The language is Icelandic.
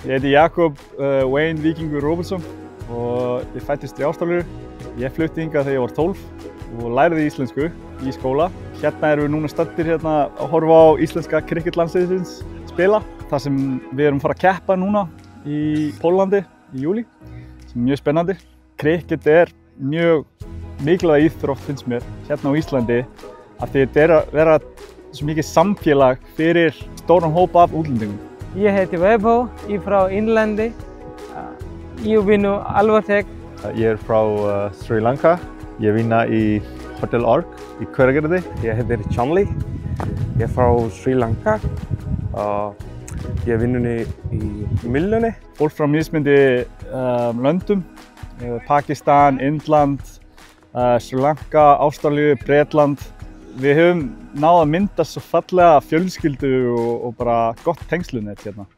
Ég heiti Jakob Wayne Víkingur Róbertsson og ég fæddist í Ástralíu. Ég flutti hingað þegar ég var 12 og læriði íslensku í skóla. Hérna erum við núna staddir að horfa á íslenska cricketlandsliðsins spila. Það sem við erum að fara að keppa núna í Póllandi í júlí, sem er mjög spennandi. Cricket er mjög mikilvæg íþrótt finnst mér hérna á Íslandi af því þetta er að vera svo mikið samfélag fyrir stóran hóp af útlendingum. Ég heiti Vaibhav, ég er frá Indlandi. Ég vinnu Alvartek. Ég er frá Sri Lanka. Ég vinna í Hotel Ork í Hveragerði. Ég heiti Chamli. Ég er frá Sri Lanka. Ég vinnu í Millunni. Fólk frá mismunandi löndum, Pakistan, Indland, Sri Lanka, Ástralíu, Bretland. Við höfum náð að mynda svo fallega fjölskyldu og bara gott tengslunett hérna.